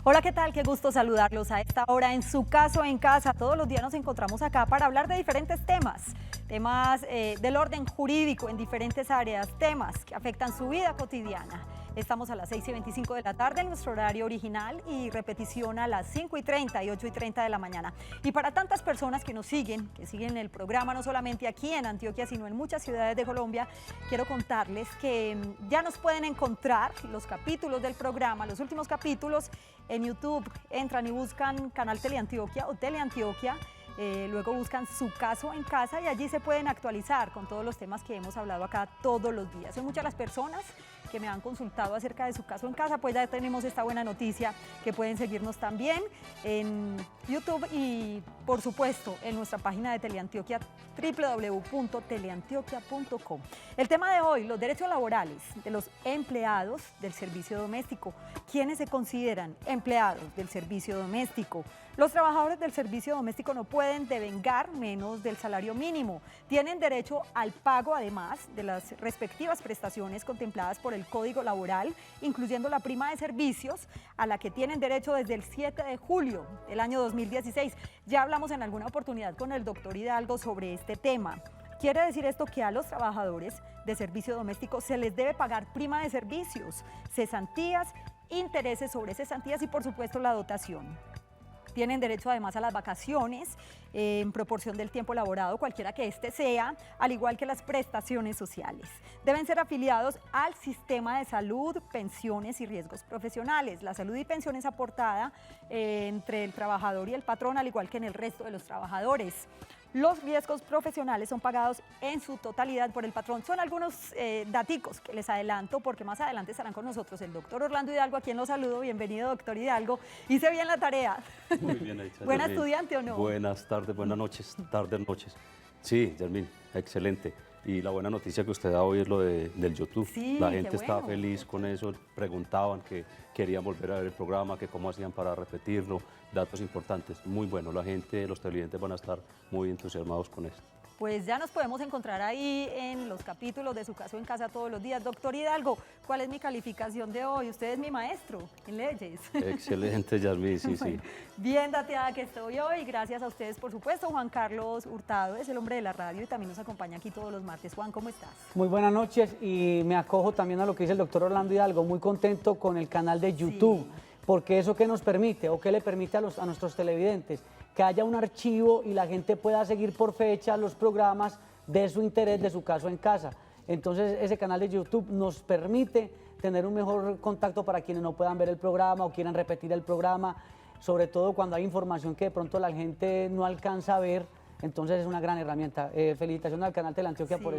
Hola, ¿qué tal? Qué gusto saludarlos a esta hora en su caso en casa. Todos los días nos encontramos acá para hablar de diferentes temas del orden jurídico en diferentes áreas, temas que afectan su vida cotidiana. Estamos a las 6:25 de la tarde en nuestro horario original y repetición a las 5:30 y 8:30 de la mañana. Y para tantas personas que nos siguen, que siguen el programa no solamente aquí en Antioquia, sino en muchas ciudades de Colombia, quiero contarles que ya nos pueden encontrar los capítulos del programa, los últimos capítulos en YouTube. Entran y buscan Canal Teleantioquia o Teleantioquia. Luego buscan Su Caso en Casa y allí se pueden actualizar con todos los temas que hemos hablado acá todos los días. Son muchas las personas que me han consultado acerca de Su Caso en Casa, pues ya tenemos esta buena noticia que pueden seguirnos también en YouTube y por supuesto en nuestra página de Teleantioquia, www.teleantioquia.com. El tema de hoy, los derechos laborales de los empleados del servicio doméstico. ¿Quiénes se consideran empleados del servicio doméstico? Los trabajadores del servicio doméstico no pueden devengar menos del salario mínimo. Tienen derecho al pago, además de las respectivas prestaciones contempladas por el Código Laboral, incluyendo la prima de servicios, a la que tienen derecho desde el 7 de julio del año 2016. Ya hablamos en alguna oportunidad con el doctor Hidalgo sobre este tema. Quiere decir esto que a los trabajadores de servicio doméstico se les debe pagar prima de servicios, cesantías, intereses sobre cesantías y por supuesto la dotación. Tienen derecho además a las vacaciones en proporción del tiempo laborado, cualquiera que éste sea, al igual que las prestaciones sociales. Deben ser afiliados al sistema de salud, pensiones y riesgos profesionales. La salud y pensión es aportada entre el trabajador y el patrón, al igual que en el resto de los trabajadores. Los riesgos profesionales son pagados en su totalidad por el patrón. Son algunos daticos que les adelanto porque más adelante estarán con nosotros el doctor Orlando Hidalgo, a quien lo saludo. Bienvenido, doctor Hidalgo. ¿Hice bien la tarea? Muy bien, Aicha. ¿Buena estudiante o no? Buenas tardes, buenas noches, tardes, noches. Sí, Yasmín, excelente. Y la buena noticia que usted da hoy es lo del YouTube. Sí, la gente qué estaba bueno. feliz con eso, preguntaban que querían volver a ver el programa, que cómo hacían para repetirlo, datos importantes. Muy bueno, la gente, los televidentes van a estar muy entusiasmados con esto. Pues ya nos podemos encontrar ahí en los capítulos de Su Caso en Casa todos los días. Doctor Hidalgo, ¿cuál es mi calificación de hoy? Usted es mi maestro en leyes. Excelente, Yasmín, sí, Bueno, sí. bien dateada que estoy hoy, gracias a ustedes, por supuesto. Juan Carlos Hurtado es el hombre de la radio y también nos acompaña aquí todos los martes. Juan, ¿cómo estás? Muy buenas noches y me acojo también a lo que dice el doctor Orlando Hidalgo, muy contento con el canal de YouTube, Sí. porque eso que nos permite o que le permite a nuestros televidentes, que haya un archivo y la gente pueda seguir por fecha los programas de su interés, de Su Caso en Casa. Entonces ese canal de YouTube nos permite tener un mejor contacto para quienes no puedan ver el programa o quieran repetir el programa, sobre todo cuando hay información que de pronto la gente no alcanza a ver. Entonces es una gran herramienta. Felicitaciones al canal Teleantioquia Sí. por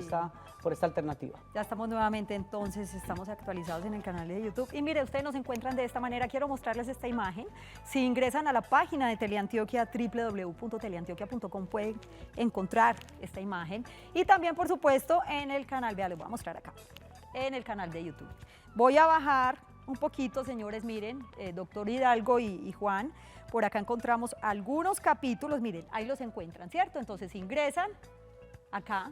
esta alternativa. Ya estamos nuevamente entonces, estamos actualizados en el canal de YouTube. Y mire, ustedes nos encuentran de esta manera, quiero mostrarles esta imagen. Si ingresan a la página de Teleantioquia, www.teleantioquia.com, pueden encontrar esta imagen. Y también, por supuesto, en el canal, vea, les voy a mostrar acá, en el canal de YouTube. Voy a bajar un poquito, señores, miren, doctor Hidalgo y Juan, por acá encontramos algunos capítulos, miren, ahí los encuentran, ¿cierto? Entonces ingresan acá,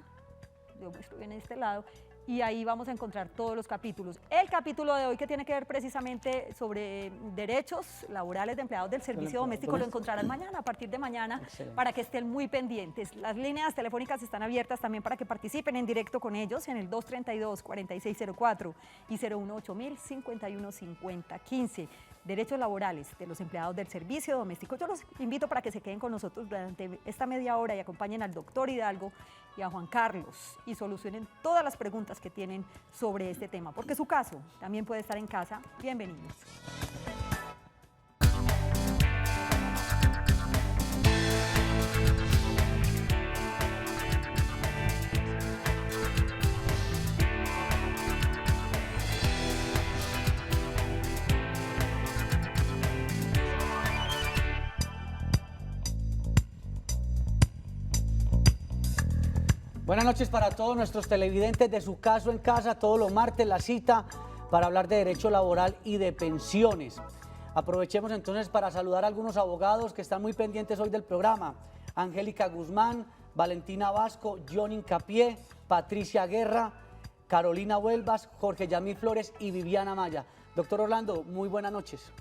yo muestro bien en este lado, y ahí vamos a encontrar todos los capítulos. El capítulo de hoy que tiene que ver precisamente sobre derechos laborales de empleados del servicio doméstico lo encontrarán mañana, a partir de mañana, Excelente. para que estén muy pendientes. Las líneas telefónicas están abiertas también para que participen en directo con ellos en el 232-4604 y 018-051-5015. Derechos laborales de los empleados del servicio doméstico. Yo los invito para que se queden con nosotros durante esta media hora y acompañen al doctor Hidalgo y a Juan Carlos y solucionen todas las preguntas que tienen sobre este tema, porque su caso también puede estar en casa. Bienvenidos. Buenas noches para todos nuestros televidentes de Su Caso en Casa, todos los martes la cita para hablar de derecho laboral y de pensiones. Aprovechemos entonces para saludar a algunos abogados que están muy pendientes hoy del programa. Angélica Guzmán, Valentina Vasco, John Incapié, Patricia Guerra, Carolina Huelvas, Jorge Yamil Flores y Viviana Maya. Doctor Orlando, muy buenas noches.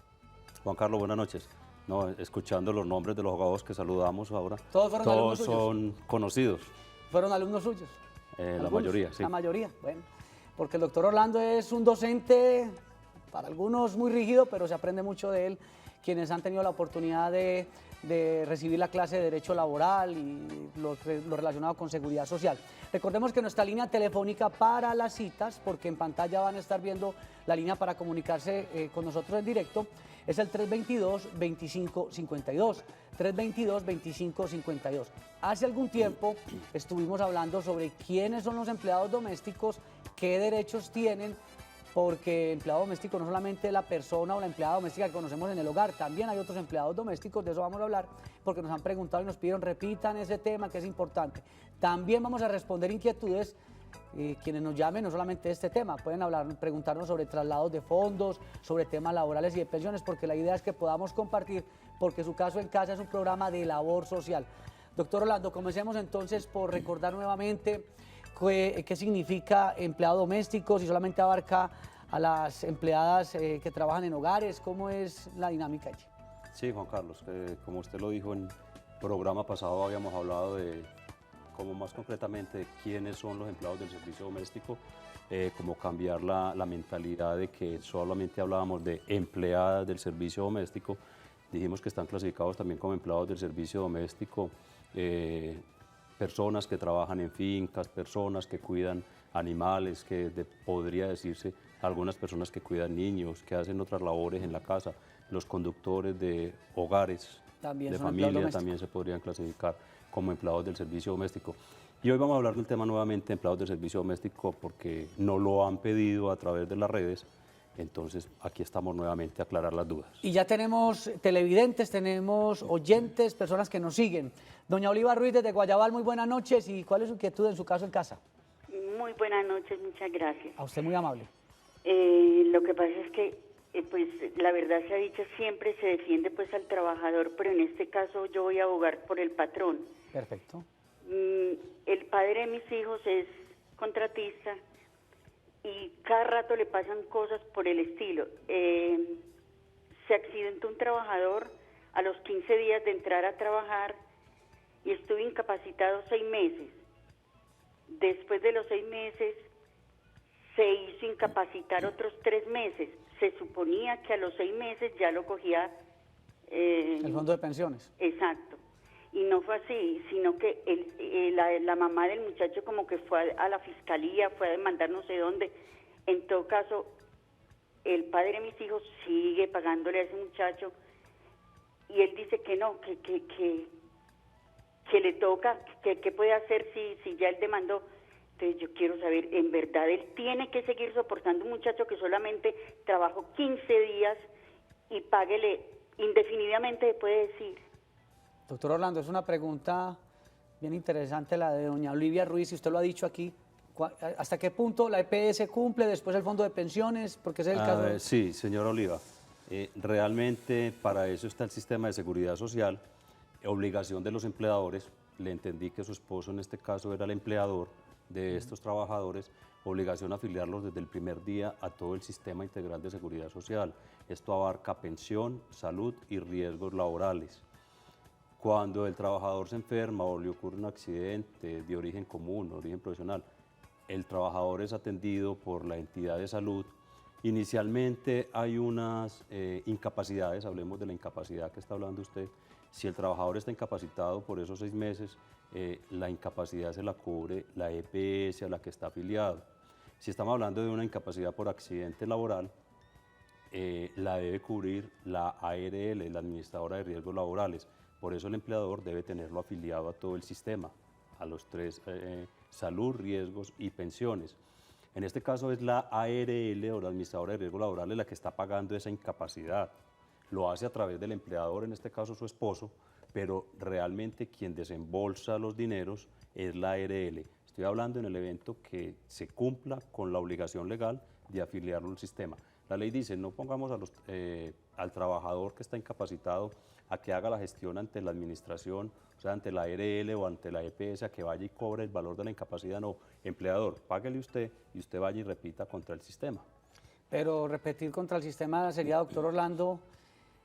Juan Carlos, buenas noches. No, escuchando los nombres de los abogados que saludamos ahora, ¿Todos fueron alumnos todos suyos? son conocidos, ¿Fueron alumnos suyos? la ¿Algunos? mayoría, sí. La mayoría, bueno. Porque el doctor Orlando es un docente, para algunos muy rígido, pero se aprende mucho de él. Quienes han tenido la oportunidad de recibir la clase de Derecho Laboral y lo relacionado con Seguridad Social. Recordemos que nuestra línea telefónica para las citas, porque en pantalla van a estar viendo la línea para comunicarse con nosotros en directo, es el 322-2552. 322-2552. Hace algún tiempo estuvimos hablando sobre quiénes son los empleados domésticos, qué derechos tienen, porque empleado doméstico no solamente la persona o la empleada doméstica que conocemos en el hogar, también hay otros empleados domésticos, de eso vamos a hablar, porque nos han preguntado y nos pidieron repitan ese tema que es importante. También vamos a responder inquietudes, quienes nos llamen, no solamente de este tema, pueden preguntarnos sobre traslados de fondos, sobre temas laborales y de pensiones, porque la idea es que podamos compartir, porque Su Caso en Casa es un programa de labor social. Doctor Orlando, comencemos entonces por recordar nuevamente qué significa empleado doméstico, si solamente abarca a las empleadas que trabajan en hogares, ¿cómo es la dinámica allí? Sí, Juan Carlos, como usted lo dijo en el programa pasado, habíamos hablado de, como más concretamente, de quiénes son los empleados del servicio doméstico, cómo cambiar la mentalidad de que solamente hablábamos de empleadas del servicio doméstico. Dijimos que están clasificados también como empleados del servicio doméstico, personas que trabajan en fincas, personas que cuidan animales, podría decirse algunas personas que cuidan niños, que hacen otras labores en la casa, los conductores de hogares, también de son familia, también se podrían clasificar como empleados del servicio doméstico. Y hoy vamos a hablar del tema nuevamente, empleados del servicio doméstico, porque no lo han pedido a través de las redes. Entonces, aquí estamos nuevamente a aclarar las dudas. Y ya tenemos televidentes, tenemos oyentes, personas que nos siguen. Doña Oliva Ruiz desde Guayabal, muy buenas noches. ¿Y cuál es su inquietud en Su Caso en Casa? Muy buenas noches, muchas gracias. A usted muy amable. Lo que pasa es que, pues, la verdad se ha dicho, siempre se defiende pues al trabajador, pero en este caso yo voy a abogar por el patrón. Perfecto. El padre de mis hijos es contratista y cada rato le pasan cosas por el estilo. Se accidentó un trabajador a los 15 días de entrar a trabajar y estuve incapacitado 6 meses. Después de los 6 meses se hizo incapacitar otros 3 meses. Se suponía que a los 6 meses ya lo cogía... el fondo de pensiones. Exacto. Y no fue así, sino que la mamá del muchacho como que fue a la fiscalía, fue a demandar no sé dónde. En todo caso, el padre de mis hijos sigue pagándole a ese muchacho y él dice que no, que le toca, que puede hacer si ya él demandó. Entonces yo quiero saber, ¿en verdad él tiene que seguir soportando un muchacho que solamente trabajó 15 días y páguele indefinidamente, puede decir? Doctor Orlando, es una pregunta bien interesante la de doña Olivia Ruiz, y usted lo ha dicho aquí. ¿Hasta qué punto la EPS cumple, después el fondo de pensiones? Porque ese es el caso. Sí, señora Oliva. Realmente para eso está el sistema de seguridad social, obligación de los empleadores. Le entendí que su esposo en este caso era el empleador de estos trabajadores, obligación a afiliarlos desde el primer día a todo el sistema integral de seguridad social. Esto abarca pensión, salud y riesgos laborales. Cuando el trabajador se enferma o le ocurre un accidente de origen común, origen profesional, el trabajador es atendido por la entidad de salud. Inicialmente hay unas incapacidades, hablemos de la incapacidad que está hablando usted. Si el trabajador está incapacitado por esos 6 meses, la incapacidad se la cubre la EPS a la que está afiliado. Si estamos hablando de una incapacidad por accidente laboral, la debe cubrir la ARL, la Administradora de Riesgos Laborales. Por eso el empleador debe tenerlo afiliado a todo el sistema, a los 3, salud, riesgos y pensiones. En este caso es la ARL o la Administradora de Riesgos Laborales la que está pagando esa incapacidad. Lo hace a través del empleador, en este caso su esposo, pero realmente quien desembolsa los dineros es la ARL. Estoy hablando en el evento que se cumpla con la obligación legal de afiliarlo al sistema. La ley dice, no pongamos al trabajador que está incapacitado a que haga la gestión ante la administración, o sea, ante la ARL o ante la EPS, a que vaya y cobre el valor de la incapacidad. No, empleador, páguele usted y usted vaya y repita contra el sistema. Pero repetir contra el sistema sería, doctor Orlando,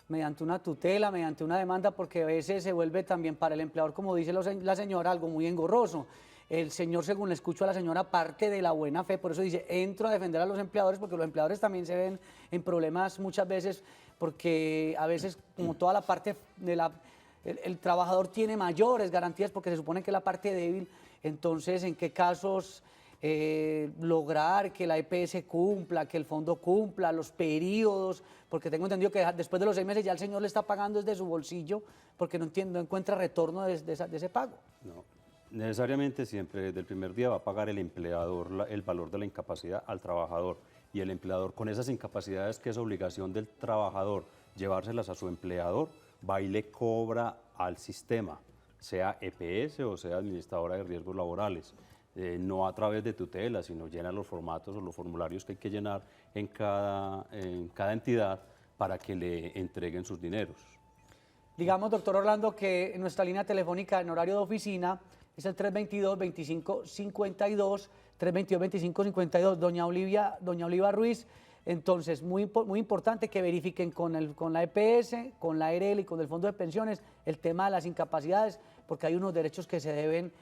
mediante una tutela, mediante una demanda, porque a veces se vuelve también para el empleador, como dice la señora, algo muy engorroso. El señor, según le escucho a la señora, parte de la buena fe, por eso dice, entro a defender a los empleadores, porque los empleadores también se ven en problemas muchas veces, porque a veces, como toda la parte de el trabajador tiene mayores garantías, porque se supone que es la parte débil, entonces, ¿en qué casos lograr que la EPS cumpla, que el fondo cumpla, los periodos? Porque tengo entendido que después de los 6 meses ya el señor le está pagando desde su bolsillo, porque no encuentra retorno de ese pago. No, necesariamente siempre desde el primer día va a pagar el empleador el valor de la incapacidad al trabajador, y el empleador, con esas incapacidades que es obligación del trabajador llevárselas a su empleador, va y le cobra al sistema, sea EPS o sea administradora de riesgos laborales. No a través de tutela, sino llena los formatos o los formularios que hay que llenar en cada entidad para que le entreguen sus dineros. Digamos, doctor Orlando, que en nuestra línea telefónica en horario de oficina es el 322-2552, 322-2552, doña Oliva Ruiz. Entonces, muy importante que verifiquen con la EPS, con la ARL y con el Fondo de Pensiones el tema de las incapacidades, porque hay unos derechos que se deben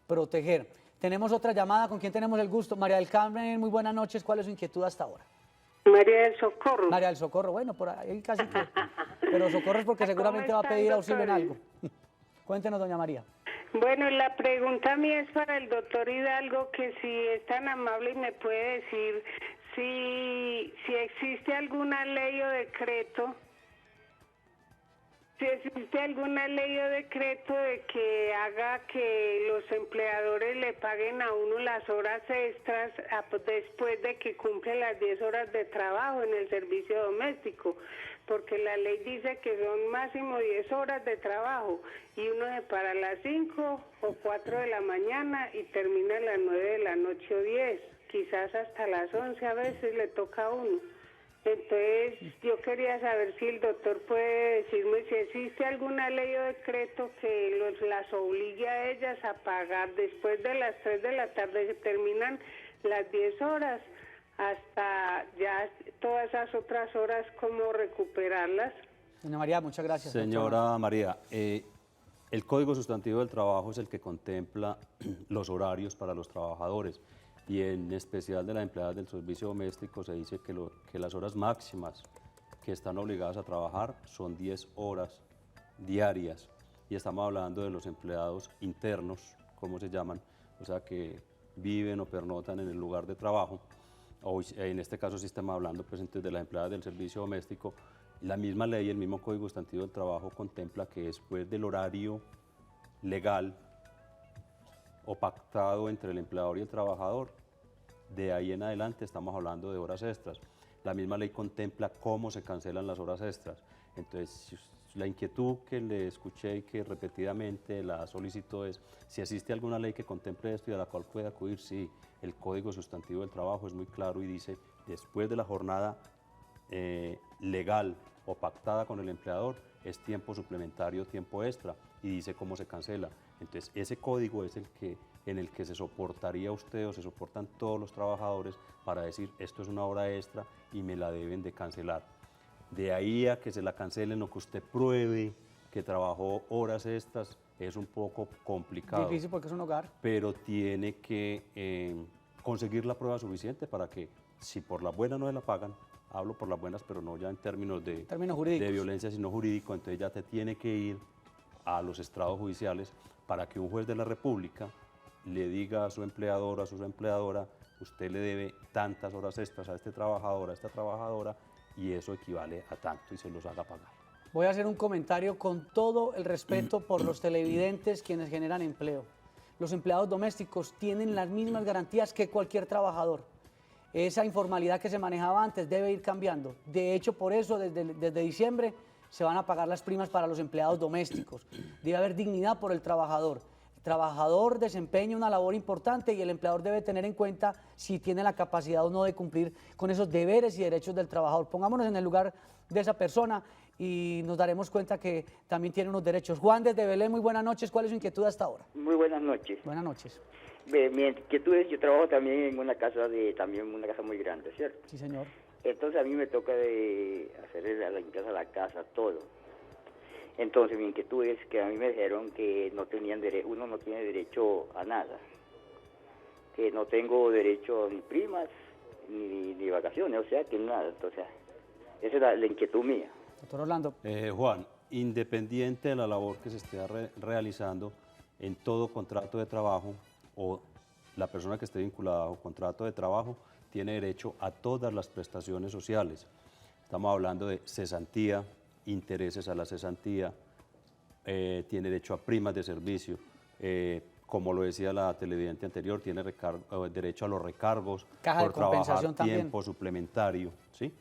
proteger. Tenemos otra llamada, ¿con quién tenemos el gusto? María del Carmen, muy buenas noches, ¿cuál es su inquietud hasta ahora? María del Socorro. María del Socorro, bueno, por ahí casi que... Pero Socorro es porque seguramente va a pedir auxilio en algo. Cuéntenos, doña María. Bueno, la pregunta mía es para el doctor Hidalgo, que si es tan amable y me puede decir si existe alguna ley o decreto, si existe alguna ley o decreto de que haga que los empleadores le paguen a uno las horas extras después de que cumple las 10 horas de trabajo en el servicio doméstico, porque la ley dice que son máximo 10 horas de trabajo y uno se para a las 5 o 4 de la mañana y termina a las 9 de la noche o 10, quizás hasta las 11 a veces le toca a uno. Entonces, yo quería saber si el doctor puede decirme si existe alguna ley o decreto que las obligue a ellas a pagar después de las 3 de la tarde, que terminan las 10 horas, hasta ya todas esas otras horas, ¿cómo recuperarlas? Doña María, muchas gracias. Señora María, el Código Sustantivo del Trabajo es el que contempla los horarios para los trabajadores, y en especial de las empleadas del servicio doméstico se dice que las horas máximas que están obligadas a trabajar son 10 horas diarias, y estamos hablando de los empleados internos, como se llaman, o sea que viven o pernotan en el lugar de trabajo. Hoy, en este caso sí estamos hablando pues, entonces, de las empleadas del servicio doméstico. La misma ley, el mismo Código Sustantivo del Trabajo contempla que después del horario legal o pactado entre el empleador y el trabajador, de ahí en adelante estamos hablando de horas extras. La misma ley contempla cómo se cancelan las horas extras. Entonces, la inquietud que le escuché y que repetidamente la solicitó es si existe alguna ley que contemple esto y a la cual pueda acudir. Sí, el Código Sustantivo del Trabajo es muy claro y dice, después de la jornada legal o pactada con el empleador, es tiempo suplementario, tiempo extra, y dice cómo se cancela. Entonces, ese código es en el que se soportaría usted o se soportan todos los trabajadores para decir, esto es una hora extra y me la deben de cancelar. De ahí a que se la cancelen o que usted pruebe que trabajó horas extras, es un poco complicado. Difícil porque es un hogar. Pero tiene que conseguir la prueba suficiente para que, si por las buenas no se la pagan, hablo por las buenas, pero no ya en términos de violencia, sino jurídico, entonces ya te tiene que ir a los estrados judiciales para que un juez de la República le diga a su empleador, a su empleadora, usted le debe tantas horas extras a este trabajador, a esta trabajadora, y eso equivale a tanto y se los haga pagar. Voy a hacer un comentario con todo el respeto por los televidentes quienes generan empleo. Los empleados domésticos tienen las mismas garantías que cualquier trabajador. Esa informalidad que se manejaba antes debe ir cambiando. De hecho, por eso desde diciembre se van a pagar las primas para los empleados domésticos. Debe haber dignidad por el trabajador. El trabajador desempeña una labor importante y el empleador debe tener en cuenta si tiene la capacidad o no de cumplir con esos deberes y derechos del trabajador. Pongámonos en el lugar de esa persona y nos daremos cuenta que también tiene unos derechos. Juan desde Belén, muy buenas noches. ¿Cuál es su inquietud hasta ahora? Muy buenas noches. Buenas noches. Mi inquietud es, yo trabajo también en una casa una casa muy grande, ¿cierto? Sí, señor. Entonces a mí me toca de hacer la limpieza de la casa, todo. Entonces mi inquietud es que a mí me dijeron que no tenían uno no tiene derecho a nada, que no tengo derecho ni primas ni vacaciones, o sea que nada. Entonces esa es la inquietud mía. Doctor Orlando. Juan, independiente de la labor que se esté realizando en todo contrato de trabajo o la persona que esté vinculada a contrato de trabajo tiene derecho a todas las prestaciones sociales. Estamos hablando de cesantía, intereses a la cesantía, tiene derecho a primas de servicio, como lo decía la televidente anterior, tiene derecho a los recargos Caja por de compensación trabajar también. tiempo suplementario, ¿sí?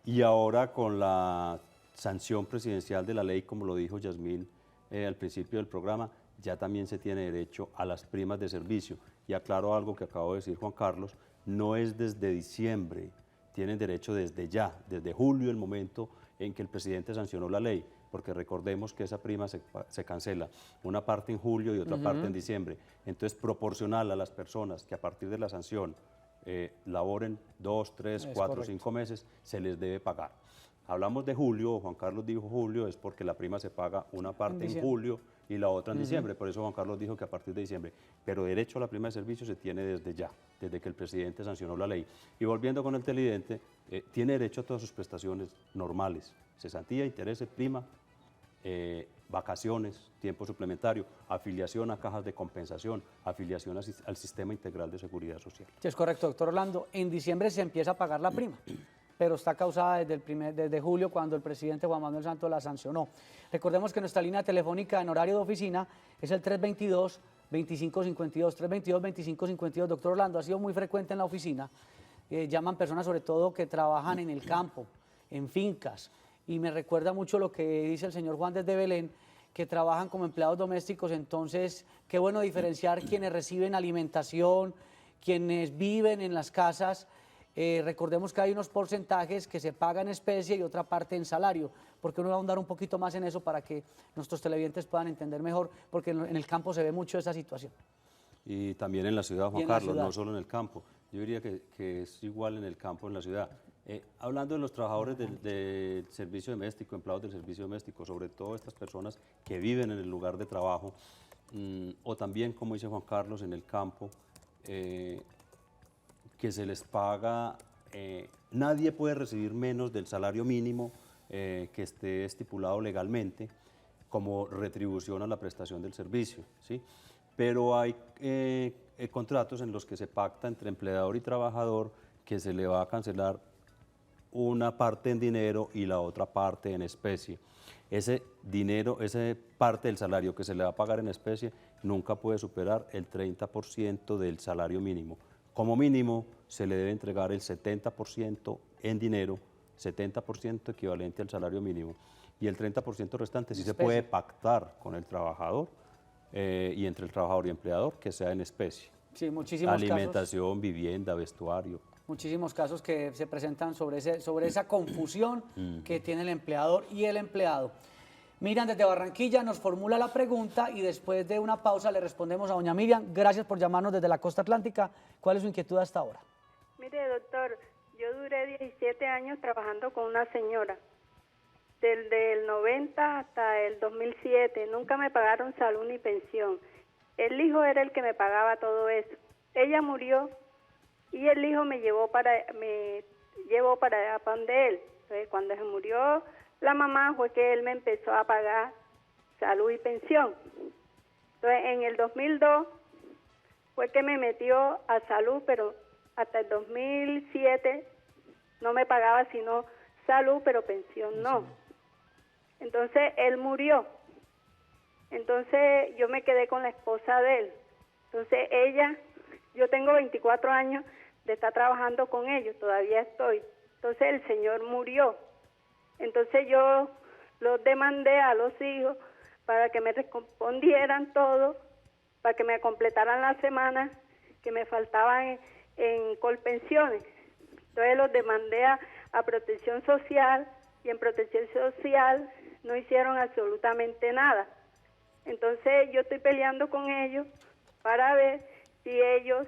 Y ahora con la sanción presidencial de la ley, como lo dijo Yasmín al principio del programa, ya también se tiene derecho a las primas de servicio. Y aclaro algo que acabo de decir Juan Carlos, no es desde diciembre, tienen derecho desde ya, desde julio, el momento en que el presidente sancionó la ley, porque recordemos que esa prima se cancela, una parte en julio y otra parte en diciembre. Entonces, proporcional a las personas que a partir de la sanción laboren 2, 3, 4, 5 meses, se les debe pagar. Hablamos de julio, Juan Carlos dijo julio, es porque la prima se paga una parte en julio y la otra en diciembre, por eso Juan Carlos dijo que a partir de diciembre, pero derecho a la prima de servicio se tiene desde ya, desde que el presidente sancionó la ley. Y volviendo con el televidente, tiene derecho a todas sus prestaciones normales, cesantía, intereses, prima, vacaciones, tiempo suplementario, afiliación a cajas de compensación, afiliación al Sistema Integral de Seguridad Social. Sí, es correcto, doctor Orlando. En diciembre se empieza a pagar la prima, pero está causada desde julio, cuando el presidente Juan Manuel Santos la sancionó. Recordemos que nuestra línea telefónica en horario de oficina es el 322-2552, 322-2552. Doctor Orlando, ha sido muy frecuente en la oficina. Llaman personas sobre todo que trabajan en el campo, en fincas, y me recuerda mucho lo que dice el señor Juan desde Belén, que trabajan como empleados domésticos. Entonces, qué bueno diferenciar quienes reciben alimentación, quienes viven en las casas. Recordemos que hay unos porcentajes que se pagan en especie y otra parte en salario, porque uno va a ahondar un poquito más en eso para que nuestros televidentes puedan entender mejor, porque en el campo se ve mucho esa situación. Y también en la ciudad, Juan Carlos, no solo en el campo. Yo diría que es igual en el campo, en la ciudad. Hablando de los trabajadores del servicio doméstico, empleados del servicio doméstico, sobre todo estas personas que viven en el lugar de trabajo, o también, como dice Juan Carlos, en el campo, que se les paga, nadie puede recibir menos del salario mínimo que esté estipulado legalmente como retribución a la prestación del servicio, ¿sí? Pero hay contratos en los que se pacta entre empleador y trabajador que se le va a cancelar una parte en dinero y la otra parte en especie. Ese dinero, esa parte del salario que se le va a pagar en especie nunca puede superar el 30% del salario mínimo. Como mínimo se le debe entregar el 70% en dinero, 70% equivalente al salario mínimo, y el 30% restante sí se puede pactar con el trabajador y entre el trabajador y empleador, que sea en especie. Sí, muchísimos alimentación, vivienda, vestuario. Muchísimos casos que se presentan sobre esa confusión que tiene el empleador y el empleado. Miriam desde Barranquilla nos formula la pregunta y después de una pausa le respondemos a doña Miriam. Gracias por llamarnos desde la costa atlántica. ¿Cuál es su inquietud hasta ahora? Mire, doctor, yo duré 17 años trabajando con una señora. Desde el 90 hasta el 2007. Nunca me pagaron salud ni pensión. El hijo era el que me pagaba todo eso. Ella murió y el hijo me llevó para allá para donde él. Entonces, cuando se murió la mamá, fue que él me empezó a pagar salud y pensión. Entonces, en el 2002 fue que me metió a salud, pero hasta el 2007 no me pagaba sino salud, pero pensión no. Entonces, él murió. Entonces, yo me quedé con la esposa de él. Entonces, yo tengo 24 años de estar trabajando con ellos, todavía estoy. Entonces, el señor murió. Entonces, yo los demandé a los hijos para que me respondieran todo, para que me completaran las semanas que me faltaban en colpensiones. Entonces, los demandé a Protección Social, y en Protección Social no hicieron absolutamente nada. Entonces yo estoy peleando con ellos para ver si ellos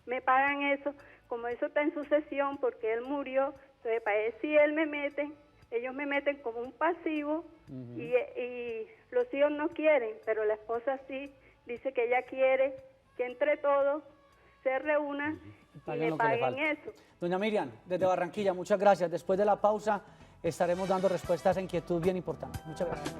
me pagan eso como eso está en sucesión porque él murió, entonces para ver si él me meten, ellos me meten como un pasivo y los hijos no quieren, pero la esposa sí dice que ella quiere que entre todos se reúnan y le paguen eso. Doña Miriam, desde Barranquilla, muchas gracias. Después de la pausa estaremos dando respuesta a esa inquietud bien importante. Muchas gracias.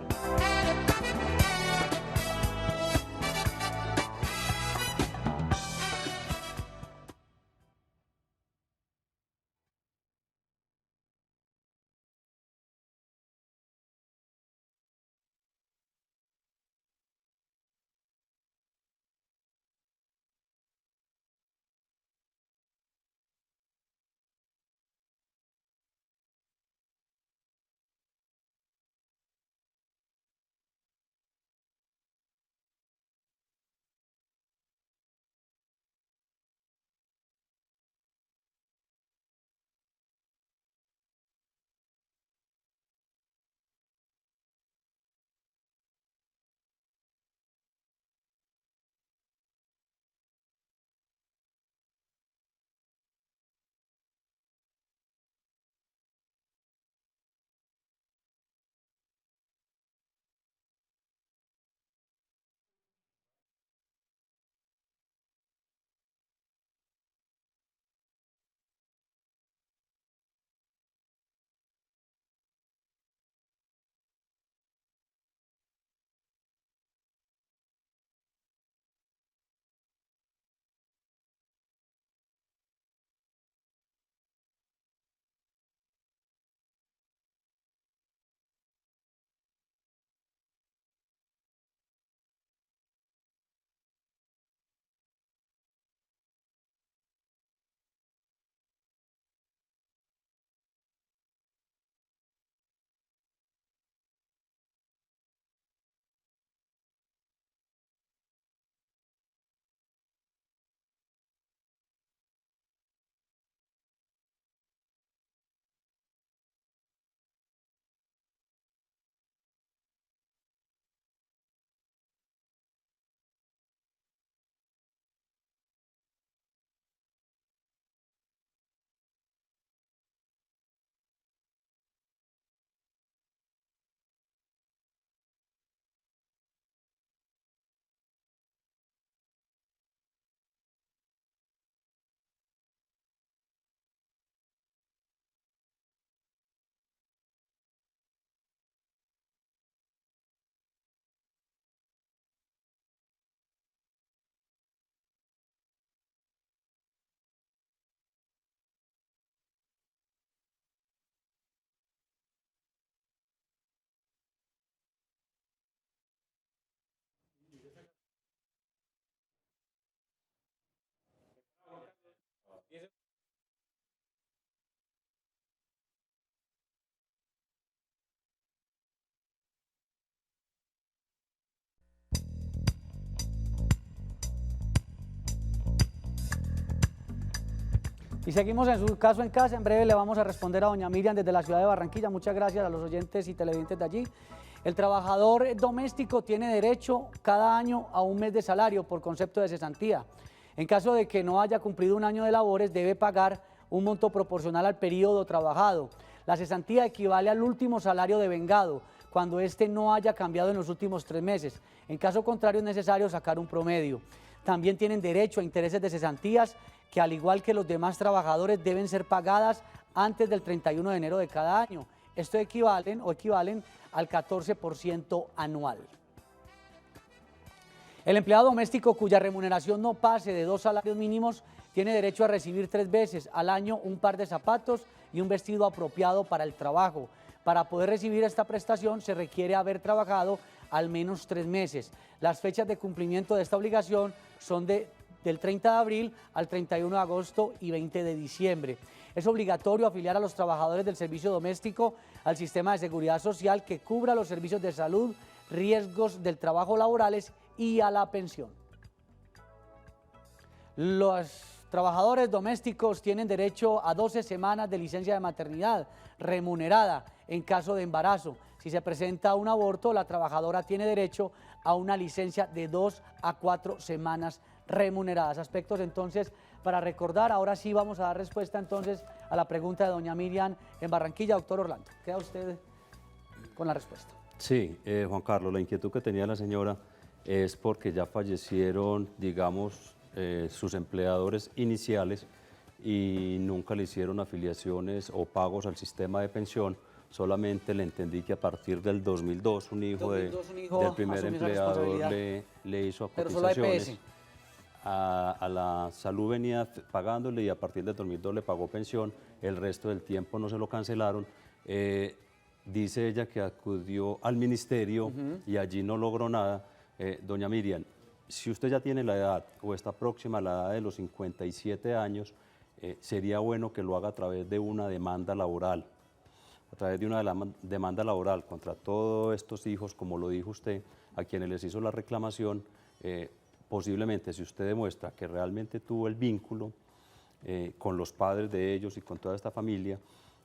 Y seguimos en su caso en casa. En breve le vamos a responder a doña Miriam desde la ciudad de Barranquilla. Muchas gracias a los oyentes y televidentes de allí. El trabajador doméstico tiene derecho cada año a un mes de salario por concepto de cesantía. En caso de que no haya cumplido un año de labores, debe pagar un monto proporcional al periodo trabajado. La cesantía equivale al último salario devengado, cuando éste no haya cambiado en los últimos 3 meses. En caso contrario, es necesario sacar un promedio. También tienen derecho a intereses de cesantías que, al igual que los demás trabajadores, deben ser pagadas antes del 31 de enero de cada año. Esto equivalen al 14% anual. El empleado doméstico cuya remuneración no pase de 2 salarios mínimos tiene derecho a recibir 3 veces al año un par de zapatos y un vestido apropiado para el trabajo. Para poder recibir esta prestación se requiere haber trabajado al menos 3 meses. Las fechas de cumplimiento de esta obligación son del 30 de abril al 31 de agosto y 20 de diciembre. Es obligatorio afiliar a los trabajadores del servicio doméstico al sistema de seguridad social que cubra los servicios de salud, riesgos del trabajo laborales y a la pensión. Los trabajadores domésticos tienen derecho a 12 semanas de licencia de maternidad remunerada en caso de embarazo. Si se presenta un aborto, la trabajadora tiene derecho a una licencia de 2 a 4 semanas remuneradas. Aspectos entonces para recordar. Ahora sí vamos a dar respuesta entonces a la pregunta de doña Miriam en Barranquilla. Doctor Orlando, queda usted con la respuesta. Sí, Juan Carlos, la inquietud que tenía la señora es porque ya fallecieron, digamos, sus empleadores iniciales y nunca le hicieron afiliaciones o pagos al sistema de pensión. Solamente le entendí que a partir del 2002 un hijo, del primer empleador le hizo cotizaciones. A la salud venía pagándole y a partir del 2002 le pagó pensión. El resto del tiempo no se lo cancelaron. Dice ella que acudió al ministerio y allí no logró nada. Doña Miriam, si usted ya tiene la edad o está próxima a la edad de los 57 años, sería bueno que lo haga a través de una demanda laboral. A través de una demanda laboral contra todos estos hijos, como lo dijo usted, a quienes les hizo la reclamación, posiblemente si usted demuestra que realmente tuvo el vínculo con los padres de ellos y con toda esta familia,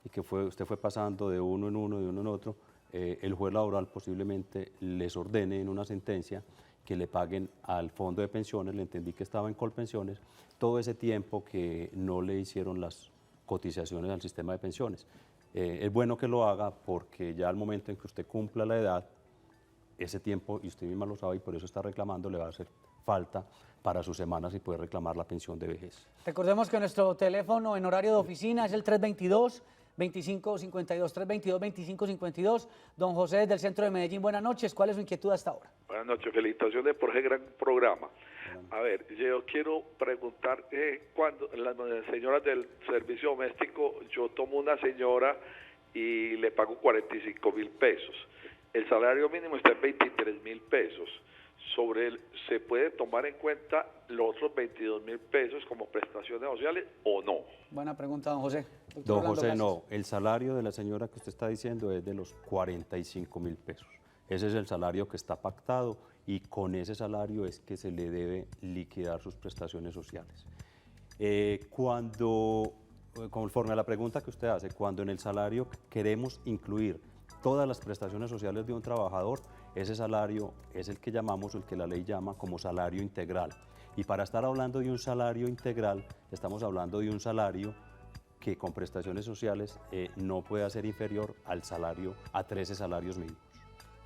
y que usted fue pasando de uno en uno, de uno en otro, el juez laboral posiblemente les ordene en una sentencia que le paguen al fondo de pensiones, le entendí que estaba en Colpensiones, todo ese tiempo que no le hicieron las cotizaciones al sistema de pensiones. Es bueno que lo haga porque ya al momento en que usted cumpla la edad, ese tiempo, y usted misma lo sabe y por eso está reclamando, le va a hacer falta para sus semanas y poder reclamar la pensión de vejez. Recordemos que nuestro teléfono en horario de oficina es el 322-2552, 322-2552. Don José del centro de Medellín, buenas noches. ¿Cuál es su inquietud hasta ahora? Buenas noches, felicitaciones por ese gran programa. A ver, yo quiero preguntar, cuando las señoras del servicio doméstico, yo tomo una señora y le pago 45.000 pesos. El salario mínimo está en 23.000 pesos. ¿Se puede tomar en cuenta los otros 22.000 pesos como prestaciones sociales o no? Buena pregunta, don José. Don José, no. El salario de la señora que usted está diciendo es de los 45.000 pesos. Ese es el salario que está pactado y con ese salario es que se le debe liquidar sus prestaciones sociales. Conforme a la pregunta que usted hace, cuando en el salario queremos incluir todas las prestaciones sociales de un trabajador, ese salario es el que llamamos, el que la ley llama como salario integral. Y para estar hablando de un salario integral, estamos hablando de un salario que con prestaciones sociales no puede ser inferior al salario, a 13 salarios mínimos.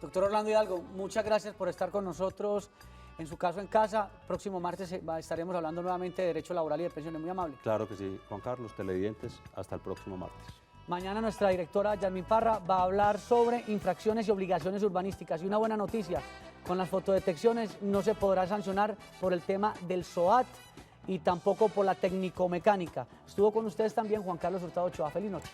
Doctor Orlando Hidalgo, muchas gracias por estar con nosotros en su caso en casa. Próximo martes estaremos hablando nuevamente de derecho laboral y de pensiones. Muy amable. Claro que sí, Juan Carlos, televidentes, hasta el próximo martes. Mañana nuestra directora Yasmín Parra va a hablar sobre infracciones y obligaciones urbanísticas. Y una buena noticia, con las fotodetecciones no se podrá sancionar por el tema del SOAT y tampoco por la técnico-mecánica. Estuvo con ustedes también Juan Carlos Hurtado Ochoa. Feliz noche.